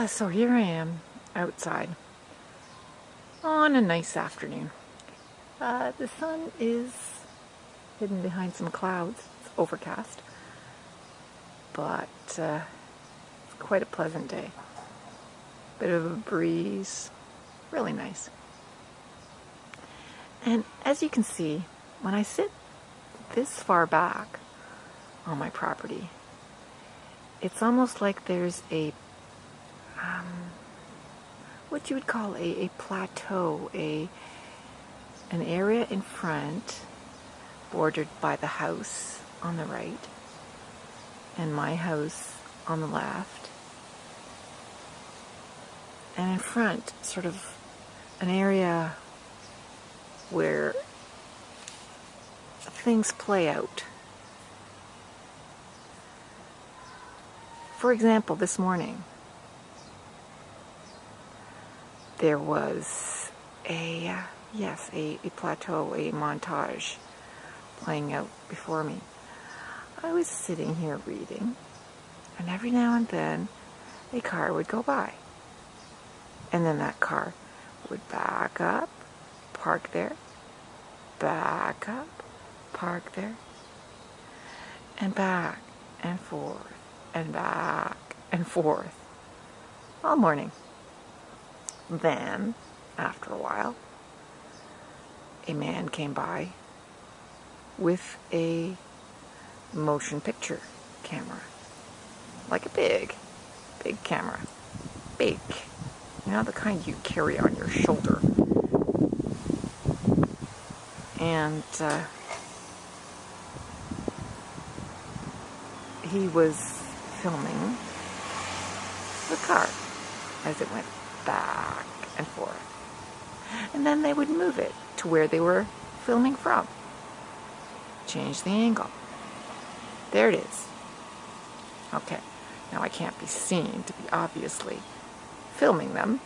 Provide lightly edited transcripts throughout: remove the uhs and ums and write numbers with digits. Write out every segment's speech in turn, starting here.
So here I am outside on a nice afternoon. The sun is hidden behind some clouds. It's overcast, but it's quite a pleasant day. Bit of a breeze, really nice. And as you can see, when I sit this far back on my property, it's almost like there's a what you would call a plateau, an area in front bordered by the house on the right and my house on the left, and in front sort of an area where things play out. For example, this morning there was a plateau, a montage playing out before me. I was sitting here reading, and every now and then a car would go by. And then that car would back up, park there, back up, park there, and back and forth, and back and forth, all morning. Then, after a while, a man came by with a motion picture camera. Like a big camera. Big. You know, the kind you carry on your shoulder. And he was filming the car as it went back and forth. And then they would move it to where they were filming from. Change the angle. There it is. Okay, now I can't be seen to be obviously filming them,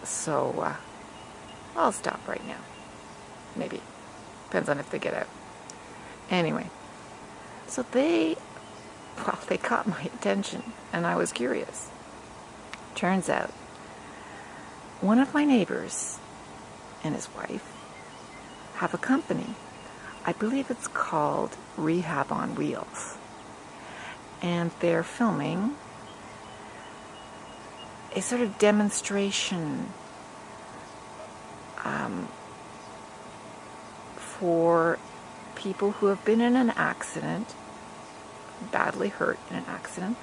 so I'll stop right now. Maybe. Depends on if they get out. Anyway, so they caught my attention, and I was curious. Turns out, one of my neighbors and his wife have a company. I believe it's called Rehab on Wheels. And they're filming a sort of demonstration for people who have been in an accident, badly hurt in an accident,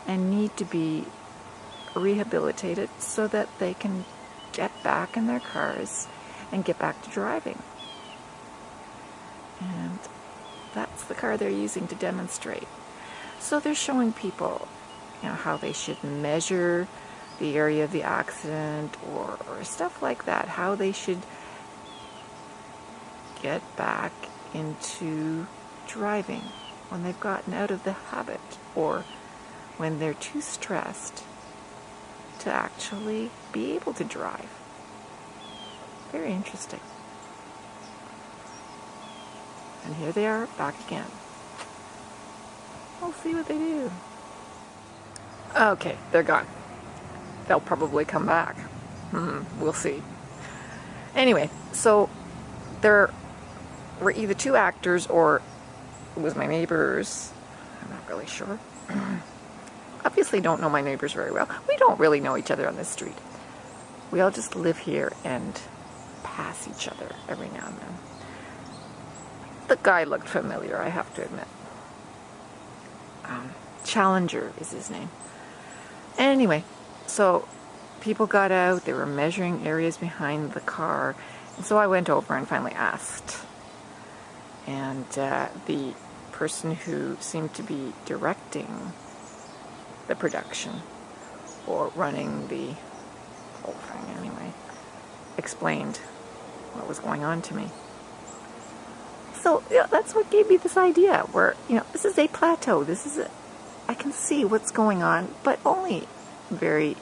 and need to be rehabilitated so that they can get back in their cars and get back to driving. And that's the car they're using to demonstrate. So they're showing people, how they should measure the area of the accident or stuff like that, how they should get back into driving when they've gotten out of the habit or when they're too stressed to actually be able to drive. Very interesting. And here they are back again. We'll see what they do. Okay, they're gone. They'll probably come back. We'll see. Anyway, so there were either two actors or it was my neighbors. I'm not really sure. Obviously don't know my neighbors very well. We don't really know each other on this street. We all just live here and pass each other every now and then. The guy looked familiar, I have to admit. Challenger is his name. Anyway, so people got out, they were measuring areas behind the car, and so I went over and finally asked. And the person who seemed to be directing the production, or running the whole thing anyway, explained what was going on to me. So that's what gave me this idea where, this is a plateau. I can see what's going on, but only very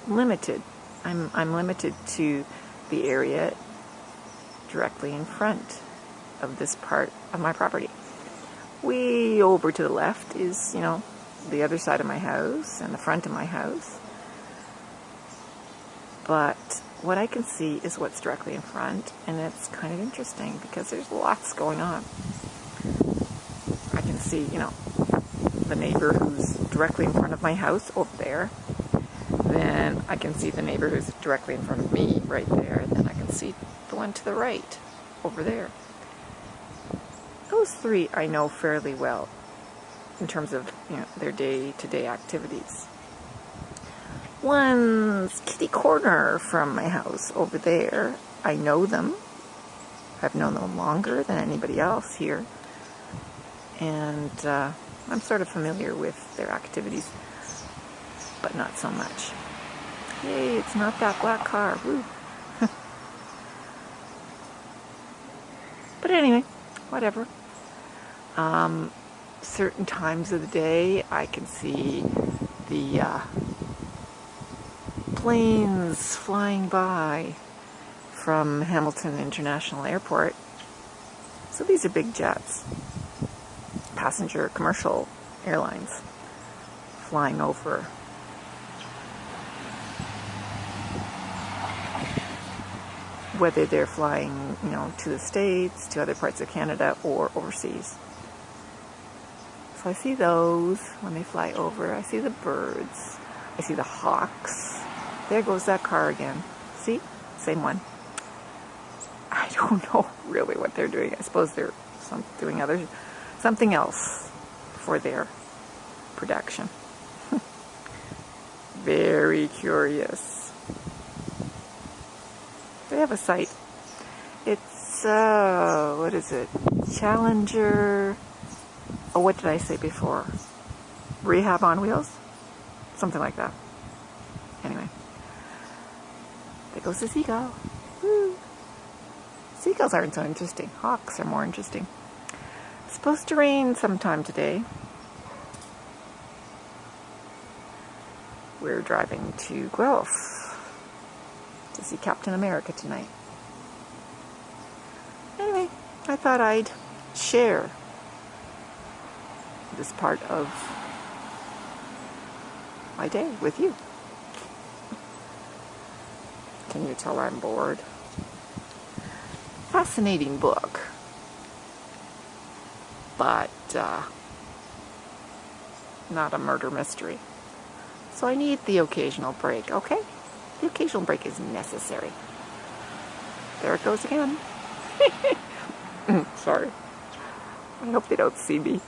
limited. I'm limited to the area directly in front of this part of my property. Way over to the left is, the other side of my house and the front of my house. But what I can see is what's directly in front, and it's kind of interesting because there's lots going on. I can see, the neighbor who's directly in front of my house over there. Then I can see the neighbor who's directly in front of me right there. Then I can see the one to the right over there. Those three I know fairly well in terms of their day-to-day activities. One's kitty corner from my house over there. I know them. I've known them longer than anybody else here. And I'm sort of familiar with their activities, but not so much. Yay, it's not that black car. Woo. But anyway, whatever. Certain times of the day I can see the planes flying by from Hamilton International Airport. So these are big jets, passenger commercial airlines flying over. Whether they're flying, to the States, to other parts of Canada, or overseas. So I see those when they fly over. I see the birds. I see the hawks. There goes that car again. See? Same one. I don't know really what they're doing. I suppose they're doing something else for their production. Very curious. They have a site. It's, what is it? Challenger. Oh, what did I say before? Rehab on Wheels? Something like that. Anyway. There goes the seagull. Woo. Seagulls aren't so interesting. Hawks are more interesting. It's supposed to rain sometime today. We're driving to Guelph to see Captain America tonight. Anyway, I thought I'd share this part of my day with you. Can you tell I'm bored? Fascinating book, but not a murder mystery. So I need the occasional break, okay? The occasional break is necessary. There it goes again. Sorry. I hope they don't see me.